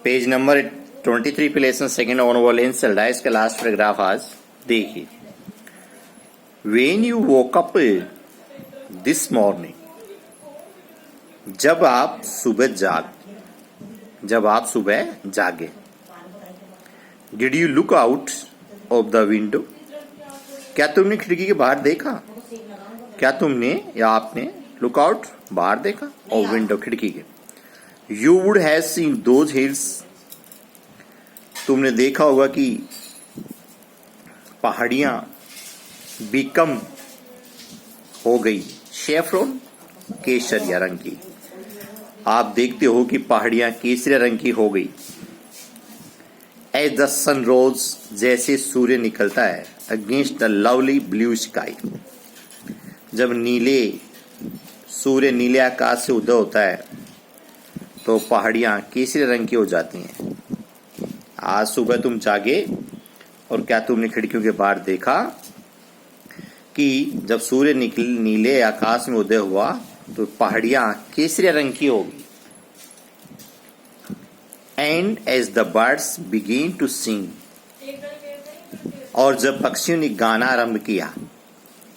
Page number 23 पे lesson second on violence चल रहा है। इसका लास्ट पैराग्राफ आज देखिए। When you woke up this morning, जब आप सुबह जागे, did you look out of the window, क्या तुमने खिड़की के बाहर देखा? क्या तुमने या आपने लुक आउट बाहर देखा और विंडो खिड़की के? You would have seen those hills, तुमने देखा होगा कि पहाड़ियां बिकम हो गई शेफ्रॉन, केसरिया रंग की। आप देखते हो कि पहाड़ियां केसरिया रंग की हो गई। एज द सन रोज, जैसे सूर्य निकलता है, against the lovely blue sky, जब सूर्य नीले आकाश से उदय होता है तो पहाड़ियां केसरी रंग की हो जाती हैं। आज सुबह तुम जागे और क्या तुमने खिड़कियों के बाहर देखा कि जब सूर्य नीले आकाश में उदय हुआ तो पहाड़ियां केसरी रंग की होगी। And as the birds begin to sing, और जब पक्षियों ने गाना आरंभ किया,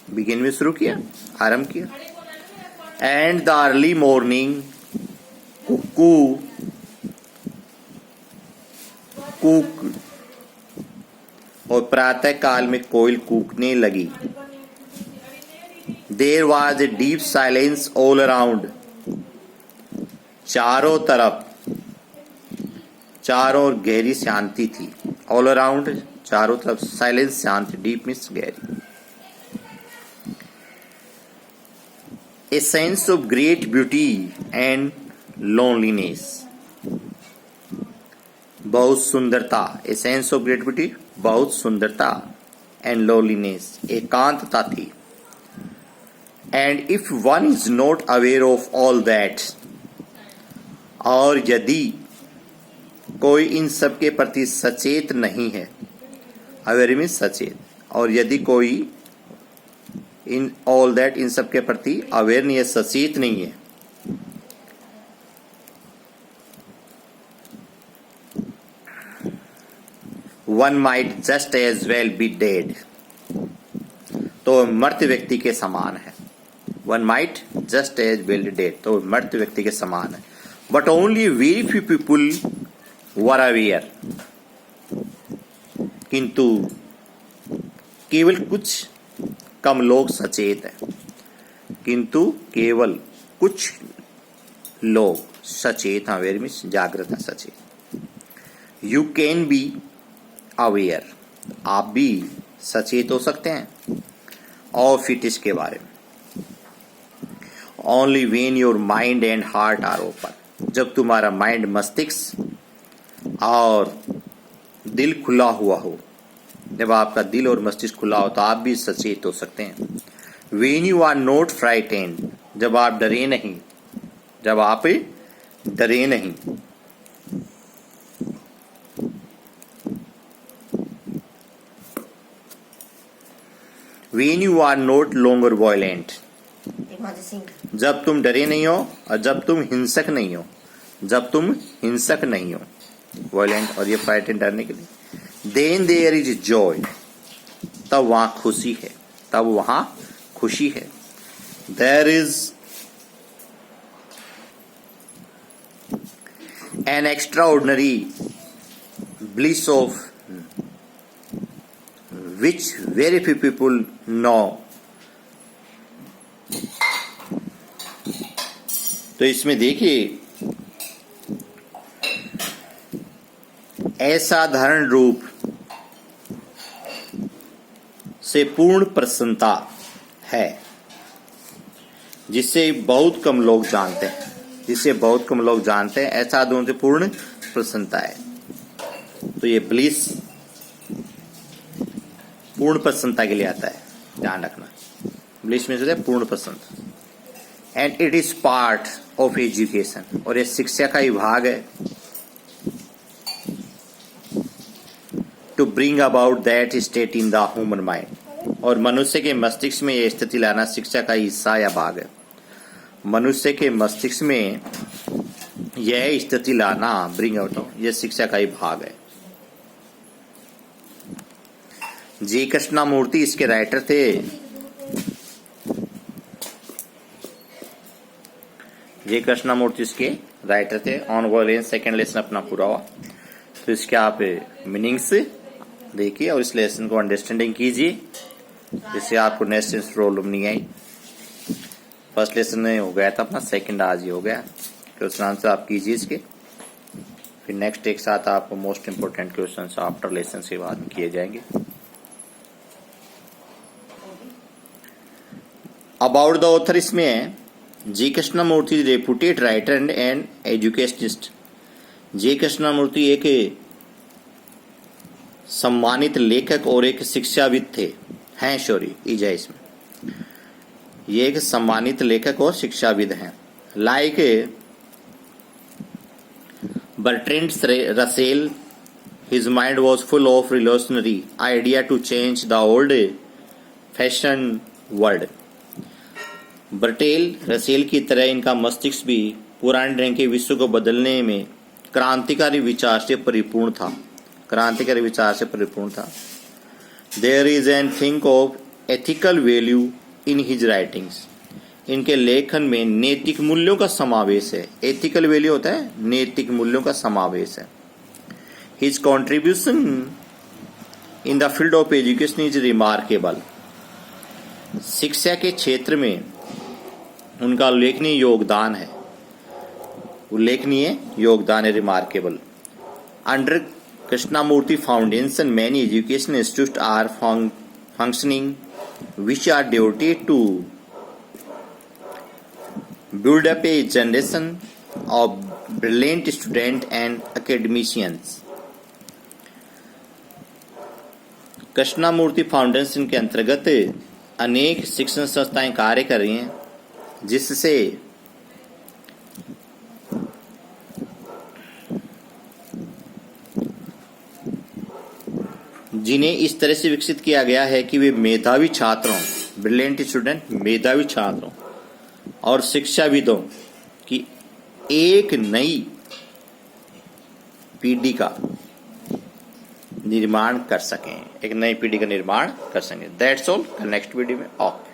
बिगिन में शुरू किया, आरंभ किया। And the early morning cuckoo cooed, और प्रातः काल में कोयल कूकने लगी। There was a deep silence all around, चारों ओर गहरी शांति थी। ऑल अराउंड, चारों तरफ, साइलेंस शांति, डीप मीन्स गहरी। A sense of great beauty and loneliness, बहुत सुंदरता। A sense of great beauty, बहुत सुंदरता, एंड लोनलीनेस, एकांतता थी। And if one is not aware of all that, और यदि कोई इन सब के प्रति सचेत नहीं है, अवेयर मीन्स सचेत, और यदि कोई इन ऑल दैट, इन सब के प्रति अवेयर नहीं है, सचेत नहीं है, one might just as well be dead, तो मृत व्यक्ति के समान है। One might just as well dead, तो मृत व्यक्ति के समान है। But only very few people were aware, किंतु केवल कुछ कम लोग सचेत हैं। किंतु केवल कुछ लोग सचेत हैं, अवेयर मीन्स जागृत है, सचेत। यू कैन बी अवेयर, आप भी सचेत हो सकते हैं और फिटिस के बारे में। Only when your mind and heart are open, जब तुम्हारा माइंड, मस्तिष्क और दिल खुला हुआ हो, जब आपका दिल और मस्तिष्क खुला हो तो आप भी सचेत हो सकते हैं। When you are not frightened, जब आप डरे नहीं, जब आप डरे नहीं। When you are not longer violent, जब तुम डरे नहीं हो और जब तुम हिंसक नहीं हो, जब तुम हिंसक नहीं हो, वायलेंट और ये फ्राइटेंड, डरने के लिए। देन देयर इज जॉय, तब वहां खुशी है, तब वहां खुशी है। There is an extraordinary bliss of which very few people know, तो इसमें देखिए असाधारण रूप से पूर्ण प्रसन्नता है, जिसे बहुत कम लोग जानते हैं, जिसे बहुत कम लोग जानते हैं। ऐसा दोनों से पूर्ण प्रसन्नता है। तो ये ब्लिस पूर्ण प्रसन्नता के लिए आता है, ध्यान रखना। ब्लिस में से पूर्ण प्रसन्नता। And it is part of education, और ये शिक्षा का ही भाग है। To bring about that state in the human mind, और मनुष्य के मस्तिष्क में यह स्थिति लाना शिक्षा का हिस्सा या भाग है। मनुष्य के मस्तिष्क में यह स्थिति लाना, ब्रिंग आउट, यह शिक्षा का ही भाग है। जी कृष्णामूर्ति इसके राइटर थे। जी कृष्णामूर्ति इसके राइटर थे। ऑन वॉलेंस सेकेंड लेसन अपना पूरा हुआ, तो इसके आप मीनिंग्स देखिए और इस लेसन को अंडरस्टैंडिंग कीजिए, जिससे आपको नेक्स्ट प्रॉब्लम नहीं आई। फर्स्ट लेसन में हो गया था अपना, सेकंड आज ही हो गया। क्वेश्चन आंसर आप कीजिए इसके, फिर नेक्स्ट एक साथ आपको most important question after lesson के बाद में किए जाएंगे। अबाउट द ऑथर इसमें है, G Krishnamurti reputed writer and educationist. G Krishnamurti एक सम्मानित लेखक और एक शिक्षाविद थे, हैं सॉरी इज है इसमें, ये एक सम्मानित लेखक और शिक्षाविद हैं। Like Bertrand Russell, his mind was full of revolutionary idea to change the old fashion world. Bertrand Russell की तरह इनका मस्तिष्क भी पुराने ढंग के विश्व को बदलने में क्रांतिकारी विचार से परिपूर्ण था, क्रांतिकारी विचार से परिपूर्ण था। There is an think of ethical value in his writings. इनके लेखन में नैतिक मूल्यों का समावेश है। एथिकल वैल्यू होता है नैतिक मूल्यों का समावेश है। His contribution in the field of education is remarkable. शिक्षा के क्षेत्र में उनका उल्लेखनीय योगदान है, उल्लेखनीय योगदान है, remarkable. Under Krishnamurti foundation many education institute are functioning which are devoted to build up a generation of brilliant students and academicians। Krishnamurthy foundation के अंतर्गत अनेक शिक्षण संस्थाएं कार्य कर रही हैं, जिससे जिन्हें इस तरह से विकसित किया गया है कि वे मेधावी छात्रों, ब्रिलियंट स्टूडेंट, मेधावी छात्रों और शिक्षाविदों की एक नई पीढ़ी का निर्माण कर सकें, एक नई पीढ़ी का निर्माण कर सकें। That's all. नेक्स्ट वीडियो में ओके।